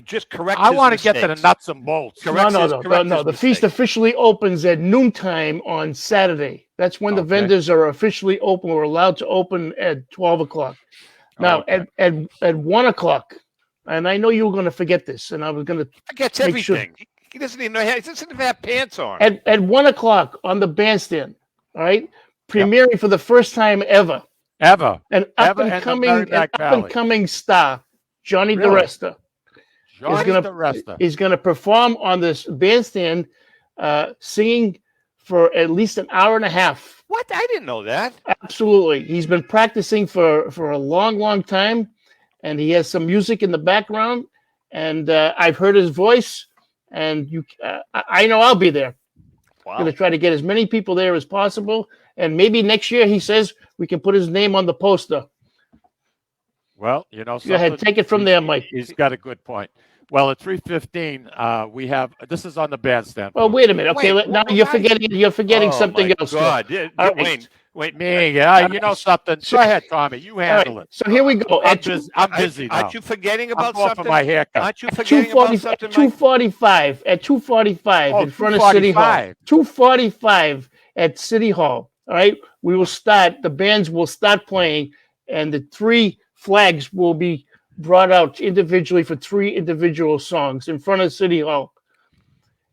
Just correct. I his want to get to the mistakes. nuts and bolts. Correct his- No. correct his The feast mistake. officially opens at noontime on Saturday. That's when the Okay. vendors are officially open. We're allowed to open at 12 o'clock. Now, Okay. at 1 o'clock, and I know you were going to forget this, and I was going to Forgets make sure. everything. He doesn't even know. He doesn't even have pants on. At 1 o'clock on the bandstand, all right, premiering for the first time ever, an up Ever and in the coming, Merrimack Valley. star, Johnny Really? DeResta. Johnny DeResta. Is going to perform on this bandstand, singing for at least an hour and a half. What? I didn't know that. Absolutely, he's been practicing for a long time, and he has some music in the background. And I've heard his voice, and I know I'll be there. Wow. Going to try to get as many people there as possible, and maybe next year he says we can put his name on the poster. Well, you know, Go ahead, something- take it from there, Mike. He's got a good point. Well, at 3:15, we have this is on the bandstand. Well, wait a minute. Okay, Wait, now what you're was I- forgetting. You're forgetting Oh, something my else. God. though. Yeah, All right. Wayne, wait. Me, yeah, you know something. Go ahead, Tommy. You All right, handle it. So here we go. I'm busy now. Aren't you forgetting about I'm going something? for my haircut. Aren't you forgetting about something, Mike? 2:45 at 2:45 Oh, in front of City Hall. 2:45. 2:45 at City Hall. All right, we will start. The bands will start playing, and the 3 flags will be brought out individually for 3 individual songs in front of City Hall.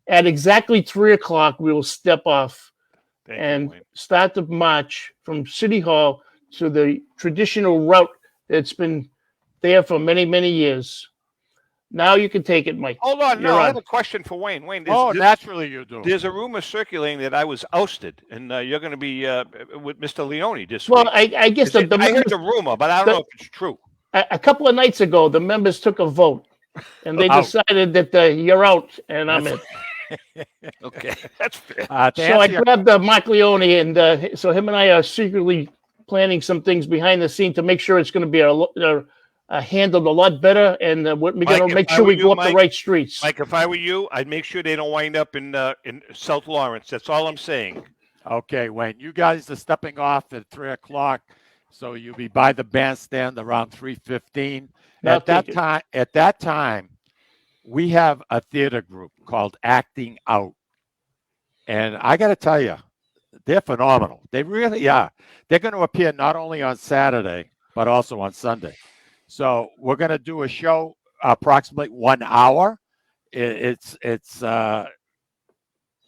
At exactly 3 o'clock, we will step off Thank you, and Wayne. start the march from City Hall to the traditional route that's been there for many years. Now you can take it, Mike. Hold on. You're No, I on. have a question for Wayne. Wayne, Oh, naturally you do. There's a rumor circulating that I was ousted, and you're going to be with Mr. Leone this Well, week. I guess Is it- the I heard members, the rumor, but I don't know if it's true. a couple of nights ago, the members took a vote, and they Out. decided that you're out, and I'm in. Okay, that's fair. To So I answer your- grabbed Mark Leone, and so him and I are secretly planning some things behind the scene to make sure it's going to be handled a lot better, and we're going Mike, to if make I sure were we you, go up the Mike- right streets. Mike, if I were you, I'd make sure they don't wind up in South Lawrence. That's all I'm saying. Okay, Wayne, you guys are stepping off at 3 o'clock, so you'll be by the bandstand around 3:15. Now At that take it. time, we have a theater group called Acting Out, and I got to tell you, they're phenomenal. They really are. They're going to appear not only on Saturday but also on Sunday. So we're going to do a show approximately 1 hour.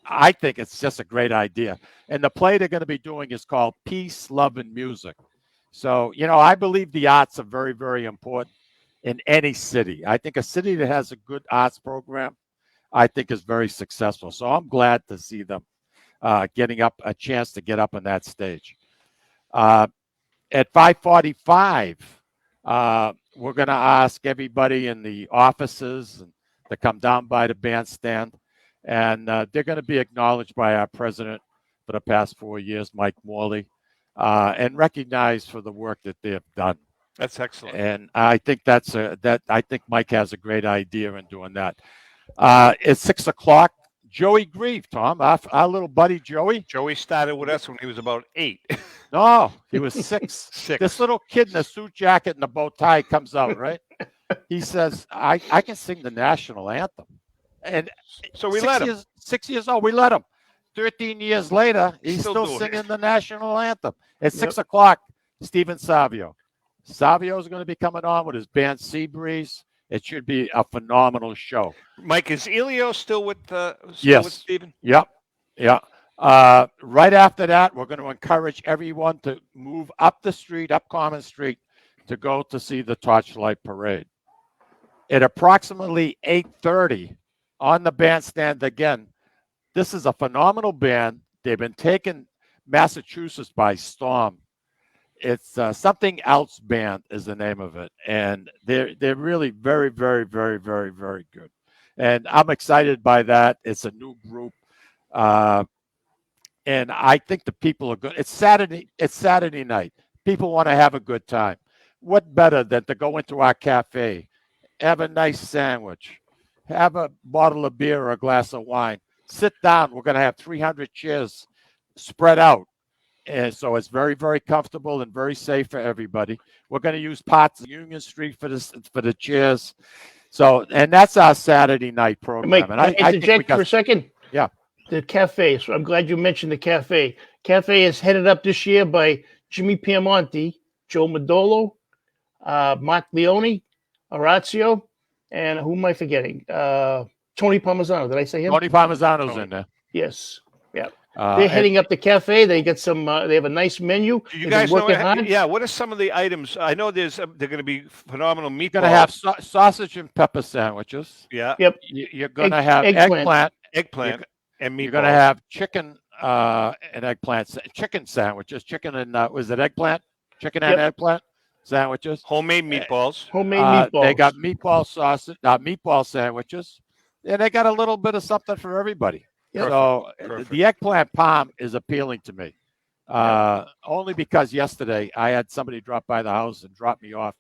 I think it's just a great idea. And the play they're going to be doing is called Peace, Love, and Music. So, you know, I believe the arts are very, very important in any city. I think a city that has a good arts program, I think is very successful. So I'm glad to see them getting up a chance to get up on that stage. At 5:45, we're going to ask everybody in the offices to come down by the bandstand. And they're going to be acknowledged by our president for the past 4 years, Mike Morley, and recognized for the work that they have done. That's excellent. And I think I think Mike has a great idea in doing that. At 6 o'clock, Joey Grieve, Tom, our little buddy Joey. Joey started with us when he was about 8. No, he was 6. 6. This little kid in a suit jacket and a bow tie comes out, right? He says, I can sing the national anthem. And so we let him. 6 years old, we let him. 13 years later, he's Still still doing singing it. the national anthem. At 6 o'clock, Stephen Savio. Savio is going to be coming on with his band Seabreeze. It should be a phenomenal show. Mike, is Elio still with Yes. with Stephen? Yep. Yeah. Right after that, we're going to encourage everyone to move up the street, up Common Street, to go to see the Torchlight Parade. At approximately 8:30, on the bandstand again, this is a phenomenal band. They've been taking Massachusetts by storm. It's Something Else Band is the name of it, and they're really very, very, very, very, very good. And I'm excited by that. It's a new group. and I think the people are good. It's Saturday night. People want to have a good time. What better than to go into our cafe, have a nice sandwich, have a bottle of beer or a glass of wine, sit down. We're going to have 300 chairs spread out. And so it's very, very comfortable and very safe for everybody. We're going to use parts of Union Street for the chairs. So, and that's our Saturday night program. Mike, and I interject for a second. Yeah. The cafe. So I'm glad you mentioned the cafe. Cafe is headed up this year by Jimmy Piemonte, Joe Modolo, Mark Leone, Orazio, and who am I forgetting? Tony Parmesan. Did I say him? Tony Parmesan's in there. Yes. Yeah. They're heading up the cafe. They get some. They have a nice menu. Do you guys know? What are some of the items? I know they're going to be phenomenal meatballs. You're going to have sausage and pepper sandwiches. Yeah. Yep. You're going to have eggplant, and meatballs. You're going to have chicken and eggplant, chicken sandwiches. Chicken and was it eggplant? Chicken and eggplant sandwiches. Homemade meatballs. Homemade meatballs. They got meatball sausage, meatball sandwiches, and they got a little bit of something for everybody. Yep. So Perfect. the eggplant palm is appealing to me, only because yesterday I had somebody drop by the house and drop me off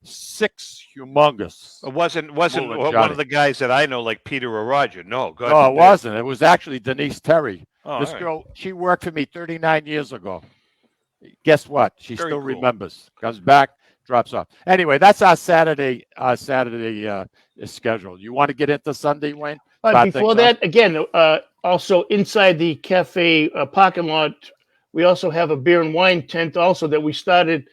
6 humongous. It wasn't Mullen one Johnny. of the guys that I know, like Peter or Roger. No, God No, it forbid. wasn't. It was actually Denise Terry. Oh, This all right. girl, she worked for me 39 years ago. Guess what? She Very still cool. remembers. Comes back, drops off. Anyway, that's our Saturday schedule. You want to get into Sunday, Wayne? Start Before things that, again, also inside the cafe parking lot, we also have a beer and wine tent also that we started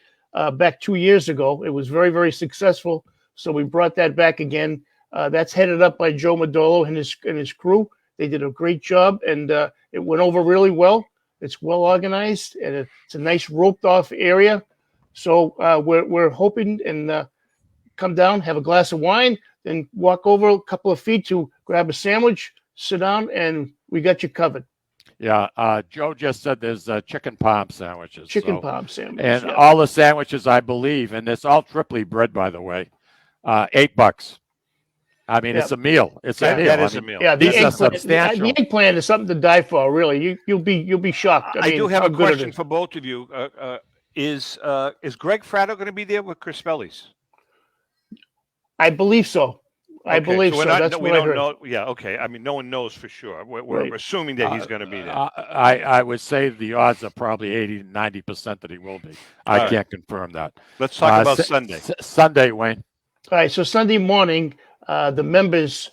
back 2 years ago. It was very, very successful. So we brought that back again. That's headed up by Joe Modolo and his crew. They did a great job, and it went over really well. It's well organized, and it's a nice roped off area. So we're hoping and come down, have a glass of wine, then walk over a couple of feet to grab a sandwich, sit down, and we got you covered. Yeah, Joe just said there's chicken palm sandwiches. Chicken palm sandwich. And yeah. all the sandwiches, I believe, and it's all triply bread, by the way, $8. I mean, it's a meal. It's a meal. That is a meal. Yeah, These are substantial. the eggplant is something to die for. Really, you'll be shocked. I do have how a good it question is. for both of you. Is Greg Fratto going to be there with Crispelli's? I believe so. I believe so. That's we what I don't heard. know. Yeah, okay. I mean, no one knows for sure. We're Right. assuming that he's going to be there. I would say the odds are probably 80-90% that he will be. I All right. can't confirm that. Let's talk about Sunday. Sunday, Wayne. All right. So Sunday morning, the members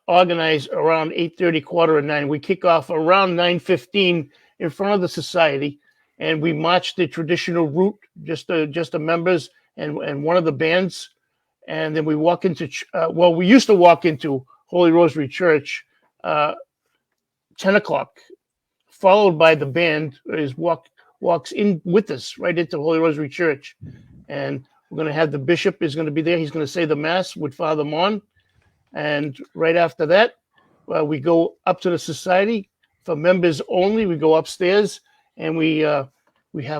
organize around 8:30, 8:45. We kick off around 9:15 in front of the society, and we march the traditional route, just the members and one of the bands. And then we walk into, we used to walk into Holy Rosary Church 10 o'clock, followed by the band walks in with us right into Holy Rosary Church. And we're going to have the bishop is going to be there. He's going to say the Mass with Father Mon. And right after that, we go up to the society for members only. We go upstairs and we have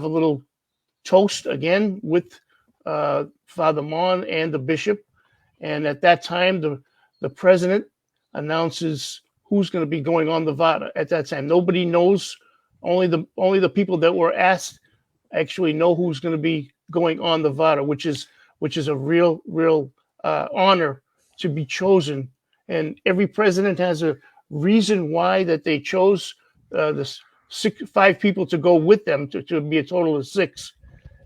a little toast again with Father Mon and the bishop, and at that time the president announces who's going to be going on the Vada. At that time, nobody knows. Only the people that were asked actually know who's going to be going on the Vada, which is a real honor to be chosen. And every president has a reason why that they chose the 5 people to go with them to be a total of 6.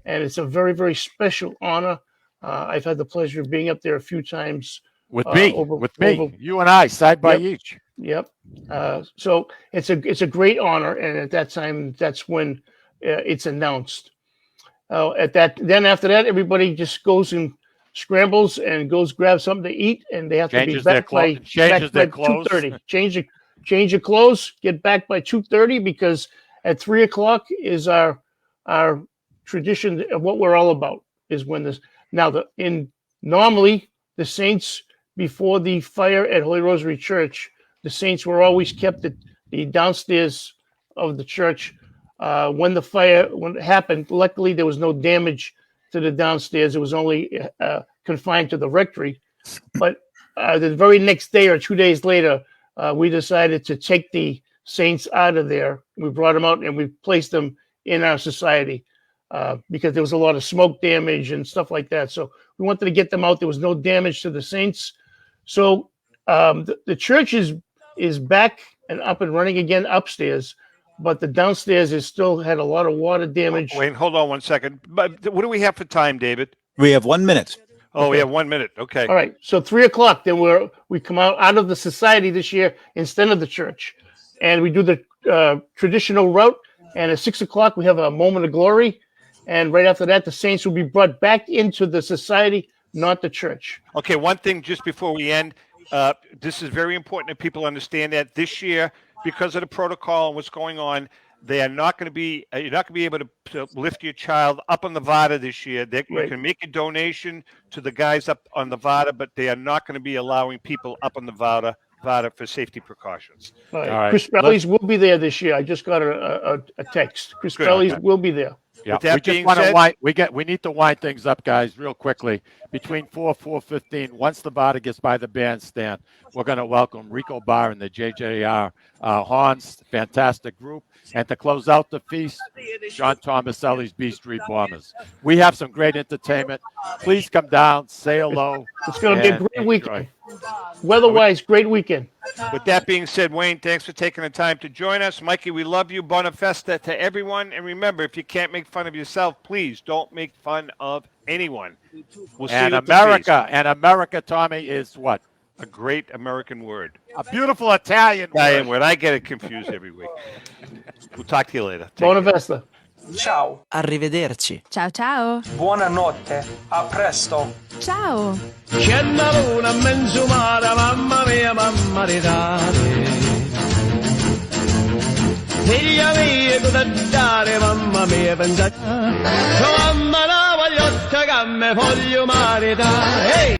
And it's a very, very special honor. I've had the pleasure of being up there a few times. With me, you and I, side by each. Yep. So it's a great honor, and at that time, that's when it's announced. Then after that, everybody just goes and scrambles and goes grab something to eat, and they have to be back by 2:30. Change your clothes, get back by 2:30, because at 3 o'clock is our tradition of what we're all about. Is when this normally the saints, before the fire at Holy Rosary Church, the saints were always kept at the downstairs of the church. When it happened, luckily there was no damage to the downstairs. It was only confined to the rectory. But the very next day or 2 days later, we decided to take the Saints out of there. We brought them out and we placed them in our society because there was a lot of smoke damage and stuff like that. So we wanted to get them out. There was no damage to the Saints. So the church is back and up and running again upstairs, but the downstairs is still had a lot of water damage. Wait, hold on 1 second. But what do we have for time, David? We have 1 minute. Oh, we have 1 minute. Okay. All right. So 3 o'clock, then we come out of the society this year instead of the church, and we do the traditional route. And at 6 o'clock, we have a moment of glory. And right after that, the Saints will be brought back into the society, not the church. Okay. One thing just before we end, this is very important that people understand that this year, because of the protocol and what's going on, they are not going to be. You're not going to be able to lift your child up on the Vada this year. You can make a donation to the guys up on the Vada, but they are not going to be allowing people up on the Vada for safety precautions. All right. Chris Bellies will be there this year. I just got a text. Chris Bellies will be there. Yeah, With that we just being want to said- we need to wind things up, guys, real quickly. Between 4:15, once the Vada gets by the bandstand, we're going to welcome Rico Barr and the JJR Horns, fantastic group. And to close out the feast, John Tomaselli's B Street Bombers. We have some great entertainment. Please come down, say hello. It's going to be a great weekend. Weather-wise, great weekend. With that being said, Wayne, thanks for taking the time to join us. Mikey, we love you. Bonafesta to everyone. And remember, if you can't make fun of yourself, please don't make fun of anyone. We'll see you at the America, feast. and America, Tommy, is what? A great American word. A beautiful Italian word. I get it confused every week. We'll talk to you later. Take care. Bonavesta. Ciao. Arrivederci. Ciao ciao. Buonanotte. A presto. Ciao. C'è una luna menzumata, mamma mia, mamma di dare. Figlia mia, cosa dare, mamma mia, pensate. Mamma la voglio, che me voglio maritare.